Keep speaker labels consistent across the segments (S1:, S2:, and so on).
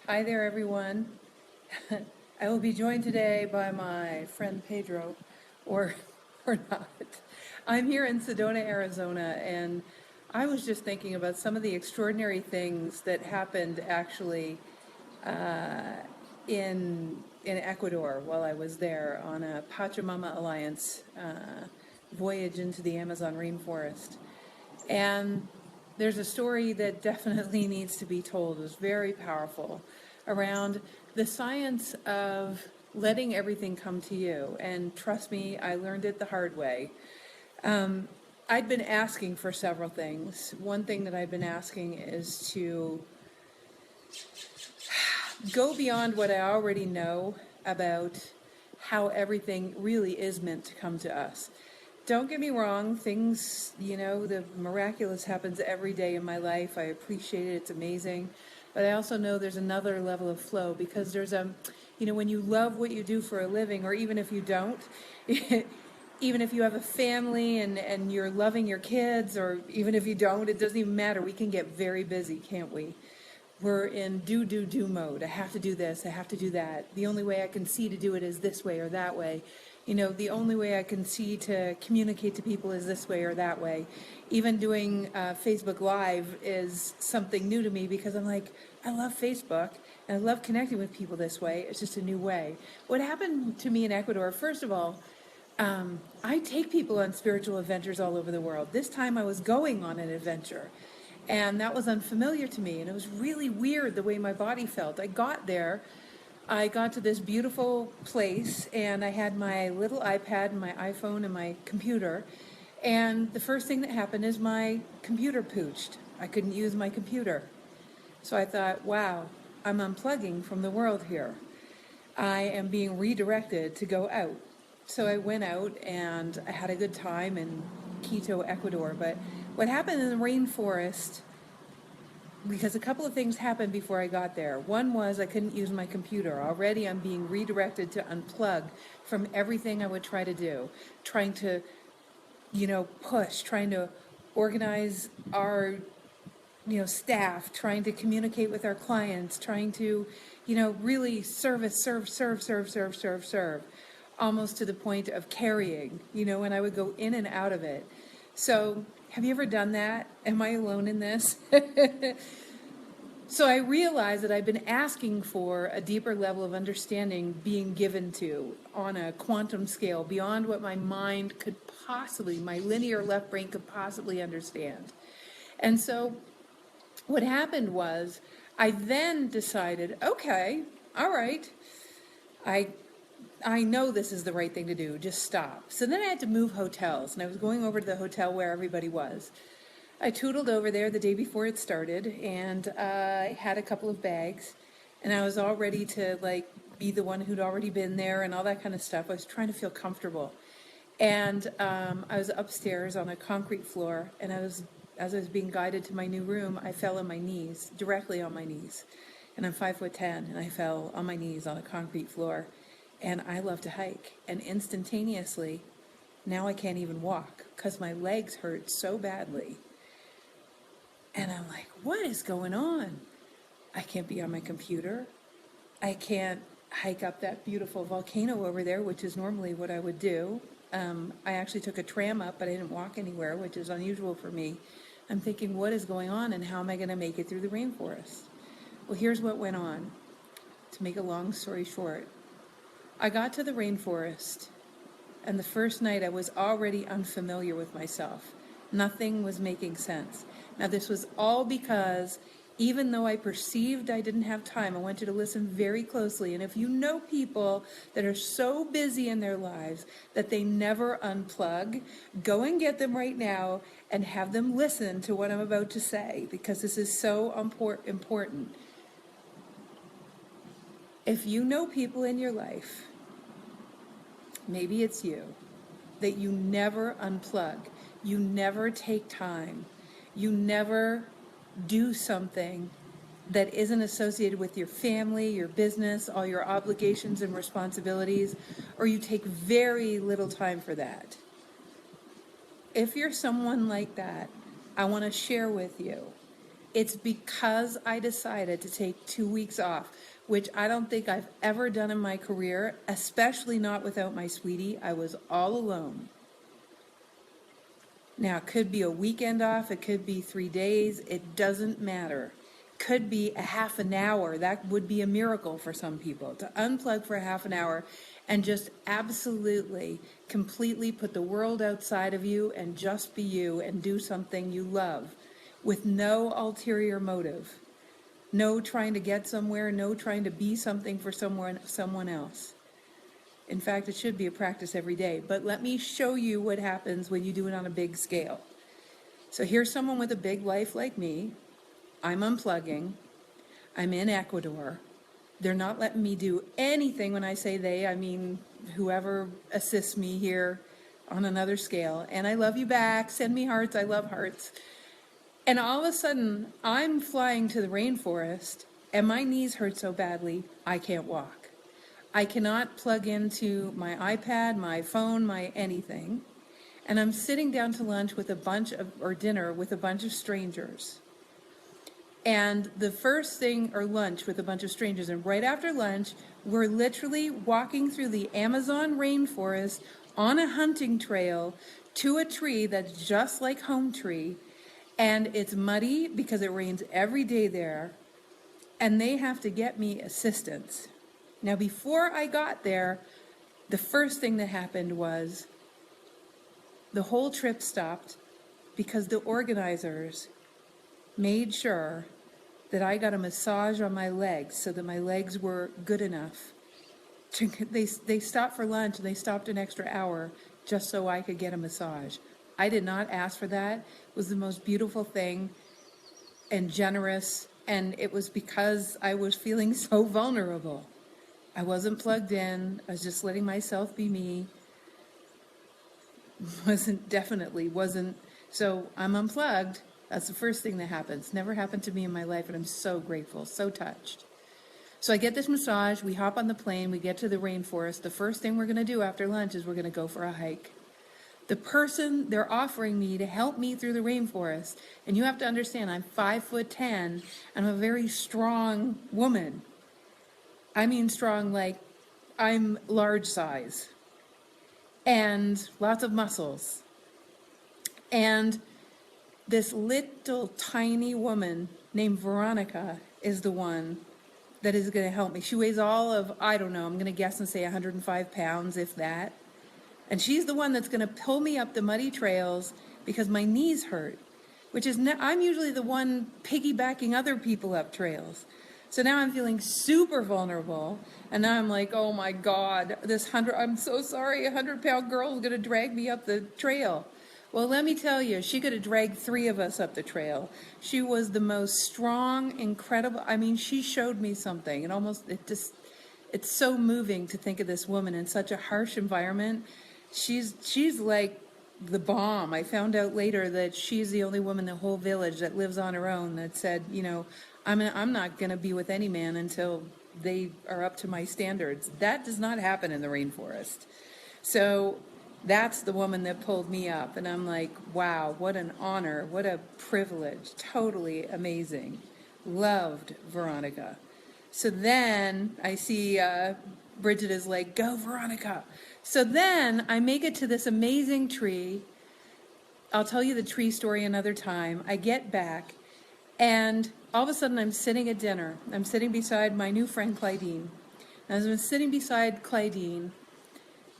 S1: Hi there, everyone. I will be joined today by my friend Pedro, or, or not. I'm here in Sedona, Arizona, and I was just thinking about some of the extraordinary things that happened actually in Ecuador while I was there on a Pachamama Alliance voyage into the Amazon rainforest. And there's a story that definitely needs to be told. It was very powerful around the science of letting everything come to you. And trust me, I learned it the hard way. I'd been asking for several things. One thing that I've been asking is to go beyond what I already know about how everything really is meant to come to us. Don't get me wrong, things, the miraculous happens every day in my life. I appreciate it, it's amazing. But I also know there's another level of flow because there's when you love what you do for a living, or even if you don't, even if you have a family and you're loving your kids, or even if you don't, it doesn't even matter. We can get very busy, can't we? We're in do mode. I have to do this, I have to do that. The only way I can see to do it is this way or that way. The only way I can see to communicate to people is this way or that way. Even doing Facebook Live is something new to me because I'm like, I love Facebook and I love connecting with people this way. It's just a new way. What happened to me in Ecuador, first of all, I take people on spiritual adventures all over the world. This time I was going on an adventure. And that was unfamiliar to me. And it was really weird the way my body felt. I got there, I got to this beautiful place, and I had my little iPad and my iPhone and my computer. And the first thing that happened is my computer pooched. I couldn't use my computer. So I thought, wow, I'm unplugging from the world here. I am being redirected to go out. So I went out and I had a good time in Quito, Ecuador. But what happened in the rainforest, because a couple of things happened before I got there. One was I couldn't use my computer. Already I'm being redirected to unplug from everything I would try to do, trying to, push, trying to organize our, staff, trying to communicate with our clients, trying to, really serve, almost to the point of carrying, and I would go in and out of it. So have you ever done that? Am I alone in this? So I realized that I've been asking for a deeper level of understanding being given to on a quantum scale beyond what my mind could possibly, my linear left brain could possibly understand. And so what happened was I then decided, okay, all right, I know this is the right thing to do, just stop. So then I had to move hotels, and I was going over to the hotel where everybody was. I tootled over there the day before it started, and I had a couple of bags, and I was all ready to be the one who'd already been there and all that kind of stuff. I was trying to feel comfortable. And I was upstairs on a concrete floor, and as I was being guided to my new room, I fell on my knees, directly on my knees. And I'm 5'10", and I fell on my knees on a concrete floor. And I love to hike, and instantaneously, now I can't even walk because my legs hurt so badly. And I'm like, what is going on? I can't be on my computer. I can't hike up that beautiful volcano over there, which is normally what I would do. I actually took a tram up, but I didn't walk anywhere, which is unusual for me. I'm thinking, what is going on, and how am I going to make it through the rainforest? Well, here's what went on. To make a long story short, I got to the rainforest, and the first night I was already unfamiliar with myself. Nothing was making sense. Now, this was all because even though I perceived I didn't have time, I want you to listen very closely. And if you know people that are so busy in their lives that they never unplug, go and get them right now and have them listen to what I'm about to say, because this is so important. If you know people in your life, maybe it's you, that you never unplug, you never take time, you never do something that isn't associated with your family, your business, all your obligations and responsibilities, or you take very little time for that. If you're someone like that, I want to share with you It's because I decided to take 2 weeks off, which I don't think I've ever done in my career, especially not without my sweetie. I was all alone. Now, it could be a weekend off, it could be 3 days, it doesn't matter. Could be a half an hour. That would be a miracle for some people, to unplug for a half an hour and just absolutely, completely put the world outside of you and just be you and do something you love with no ulterior motive. No trying to get somewhere, no trying to be something for someone else. In fact, it should be a practice every day. But let me show you what happens when you do it on a big scale. So here's someone with a big life like me. I'm unplugging. I'm in Ecuador. They're not letting me do anything. When I say they, I mean whoever assists me here on another scale. And I love you back. Send me hearts. I love hearts. And all of a sudden, I'm flying to the rainforest, and my knees hurt so badly, I can't walk. I cannot plug into my iPad, my phone, my anything. And I'm sitting down to lunch with dinner with a bunch of strangers. And the first thing, or lunch with a bunch of strangers, and right after lunch, we're literally walking through the Amazon rainforest on a hunting trail to a tree that's just like home tree. And it's muddy because it rains every day there, and they have to get me assistance. Now, before I got there, the first thing that happened was the whole trip stopped because the organizers made sure that I got a massage on my legs so that my legs were good enough. They stopped for lunch, and they stopped an extra hour just so I could get a massage. I did not ask for that. It was the most beautiful thing and generous, and it was because I was feeling so vulnerable. I wasn't plugged in. I was just letting myself be me. Wasn't. So I'm unplugged. That's the first thing that happens. Never happened to me in my life, and I'm so grateful, so touched. So I get this massage. We hop on the plane. We get to the rainforest. The first thing we're going to do after lunch is we're going to go for a hike. The person they're offering me to help me through the rainforest, and you have to understand, I'm 5'10", and I'm a very strong woman. I mean strong, like I'm large size, and lots of muscles. And this little tiny woman named Veronica is the one that is going to help me. She weighs all of, I don't know, I'm going to guess and say 105 pounds, if that. And she's the one that's going to pull me up the muddy trails because my knees hurt, which is, I'm usually the one piggybacking other people up trails. So now I'm feeling super vulnerable. And now I'm like, oh my God, I'm so sorry, 100-pound girl is going to drag me up the trail. Well, let me tell you, she could have dragged 3 of us up the trail. She was the most strong, incredible. I mean, she showed me something. It's so moving to think of this woman in such a harsh environment. She's like the bomb. I found out later that she's the only woman in the whole village that lives on her own that said, I'm not going to be with any man until they are up to my standards. That does not happen in the rainforest. So that's the woman that pulled me up. And I'm like, wow, what an honor, what a privilege. Totally amazing. Loved Veronica. So then I see Bridget is like, go Veronica. So then I make it to this amazing tree. I'll tell you the tree story another time. I get back, and all of a sudden I'm sitting at dinner. I'm sitting beside my new friend Clydine. As I'm sitting beside Clydine,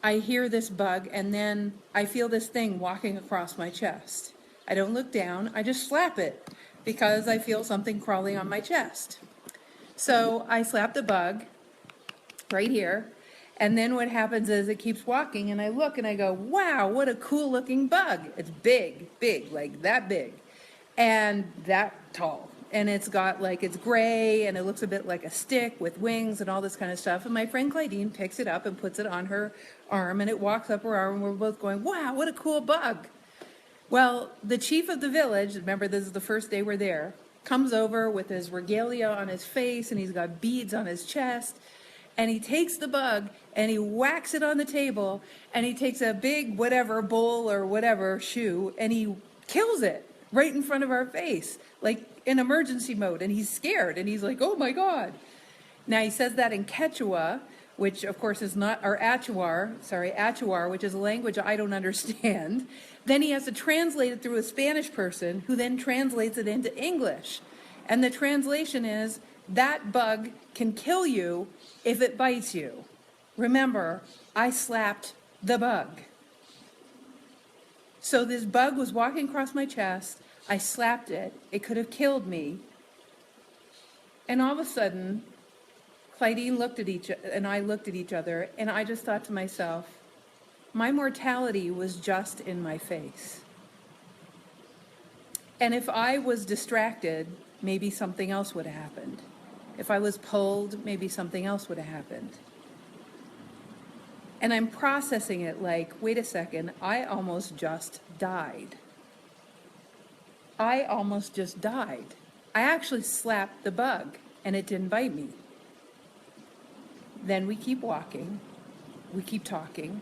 S1: I hear this bug, and then I feel this thing walking across my chest. I don't look down, I just slap it because I feel something crawling on my chest. So I slap the bug right here, and then what happens is it keeps walking, and I look and I go, wow, what a cool looking bug. It's big, like that big, and that tall. And it's gray, and it looks a bit like a stick with wings and all this kind of stuff. And my friend Clydine picks it up and puts it on her arm, and it walks up her arm, and we're both going, wow, what a cool bug. Well, the chief of the village, remember this is the first day we're there, comes over with his regalia on his face, and he's got beads on his chest, and he takes the bug, and he whacks it on the table, and he takes a big whatever bowl or whatever shoe, and he kills it. right in front of our face, like in emergency mode. And he's scared and he's like, oh my God. Now he says that in Quechua, which of course is not, or Achuar, which is a language I don't understand. Then he has to translate it through a Spanish person who then translates it into English. And the translation is, that bug can kill you if it bites you. Remember, I slapped the bug. So this bug was walking across my chest. I slapped it. It could have killed me. And all of a sudden, Clydeen and I looked at each other, and I just thought to myself, my mortality was just in my face. And if I was distracted, maybe something else would have happened. If I was pulled, maybe something else would have happened. And I'm processing it like, wait a second, I almost just died. I almost just died. I actually slapped the bug, and it didn't bite me. Then we keep walking, we keep talking,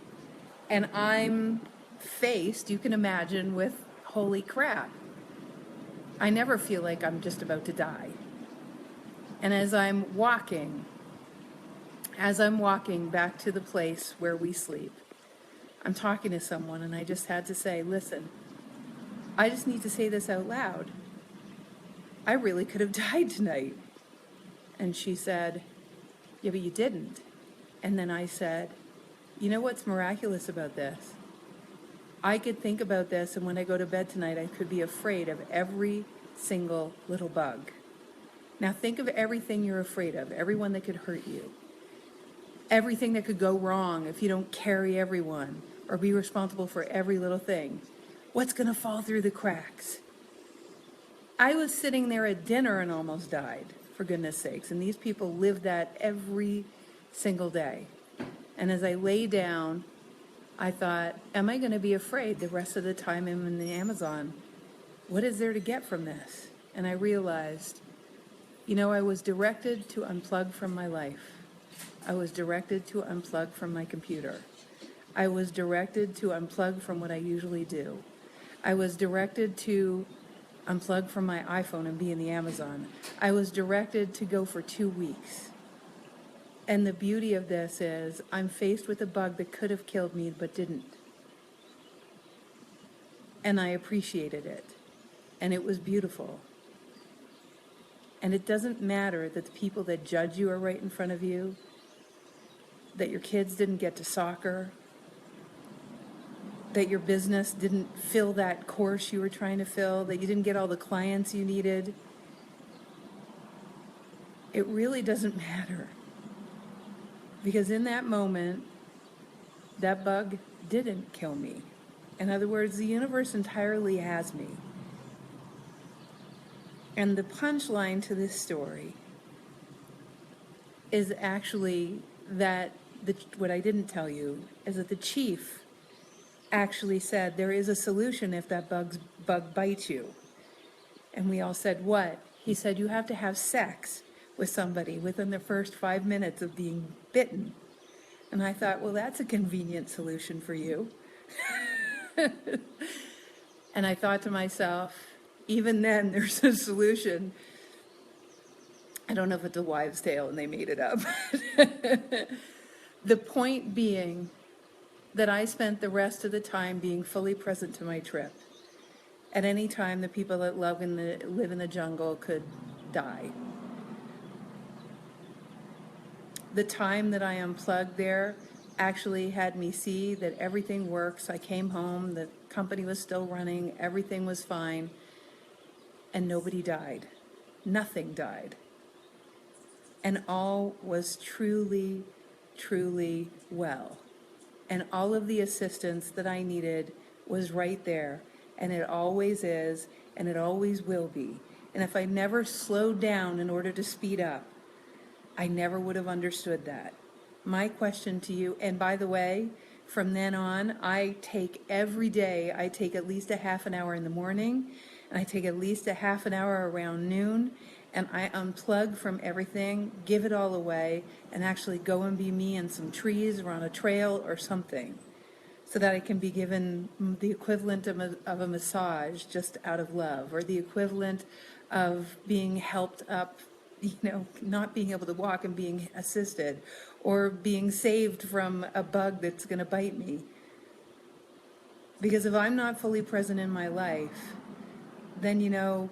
S1: and I'm faced, you can imagine, with holy crap. I never feel like I'm just about to die. And as I'm walking back to the place where we sleep, I'm talking to someone, and I just had to say, listen, I just need to say this out loud. I really could have died tonight. And she said, yeah, but you didn't. And then I said, you know what's miraculous about this? I could think about this, and when I go to bed tonight, I could be afraid of every single little bug. Now think of everything you're afraid of, everyone that could hurt you, everything that could go wrong if you don't carry everyone or be responsible for every little thing. What's going to fall through the cracks? I was sitting there at dinner and almost died, for goodness sakes, and these people live that every single day. And as I lay down, I thought, am I going to be afraid the rest of the time I'm in the Amazon? What is there to get from this? And I realized, I was directed to unplug from my life. I was directed to unplug from my computer. I was directed to unplug from what I usually do. I was directed to unplug from my iPhone and be in the Amazon. I was directed to go for 2 weeks. And the beauty of this is I'm faced with a bug that could have killed me but didn't. And I appreciated it. And it was beautiful. And it doesn't matter that the people that judge you are right in front of you, that your kids didn't get to soccer, that your business didn't fill that course you were trying to fill, that you didn't get all the clients you needed. It really doesn't matter. Because in that moment, that bug didn't kill me. In other words, the universe entirely has me. And the punchline to this story is actually that what I didn't tell you is that the chief actually said there is a solution if that bug bites you. And we all said, what? He said, you have to have sex with somebody within the first 5 minutes of being bitten. And I thought, well, that's a convenient solution for you. And I thought to myself, even then, there's a solution. I don't know if it's a wives' tale and they made it up. The point being that I spent the rest of the time being fully present to my trip. At any time, the people that live in the jungle could die. The time that I unplugged there actually had me see that everything works. I came home, the company was still running, everything was fine, and nobody died. Nothing died. And all was truly, truly well. And all of the assistance that I needed was right there. And it always is, and it always will be. And if I never slowed down in order to speed up, I never would have understood that. My question to you, and by the way, from then on, I take at least a half an hour in the morning, and I take at least a half an hour around noon, and I unplug from everything, give it all away, and actually go and be me in some trees or on a trail or something. so that I can be given the equivalent of a massage just out of love, or the equivalent of being helped up, not being able to walk and being assisted, or being saved from a bug that's going to bite me. Because if I'm not fully present in my life, then,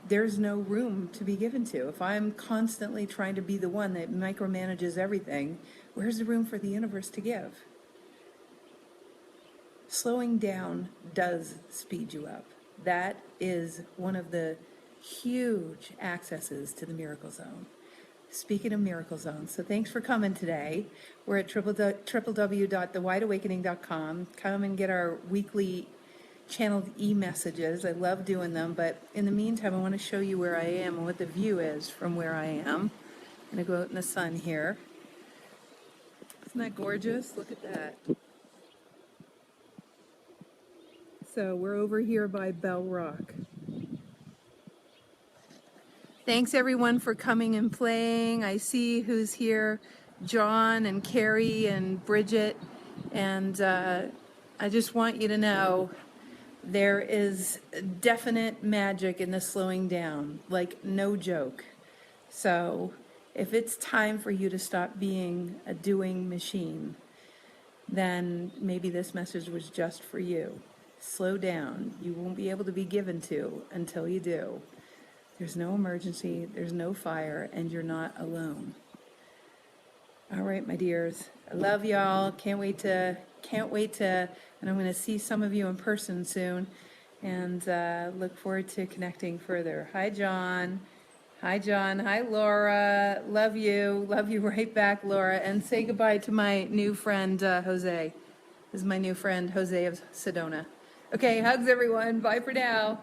S1: there's no room to be given to. If I'm constantly trying to be the one that micromanages everything, where's the room for the universe to give? Slowing down does speed you up. That is one of the huge accesses to the miracle zone. Speaking of miracle zones, so thanks for coming today. We're at www.thewideawakening.com. Come and get our weekly channeled e-messages. I love doing them, but in the meantime, I want to show you where I am and what the view is from where I am. I'm going to go out in the sun here. Isn't that gorgeous? Look at that. So we're over here by Bell Rock. Thanks everyone for coming and playing. I see who's here, John and Carrie and Bridget, and I just want you to know there is definite magic in the slowing down, like no joke. So if it's time for you to stop being a doing machine, then maybe this message was just for you. Slow down. You won't be able to be given to until you do. There's no emergency, there's no fire, and you're not alone. All right, my dears. I love y'all. Can't wait to, and I'm going to see some of you in person soon, and look forward to connecting further. Hi, John. Hi, John. Hi, Laura. Love you. Love you right back, Laura. And say goodbye to my new friend, Jose. This is my new friend, Jose of Sedona. Okay, hugs, everyone. Bye for now.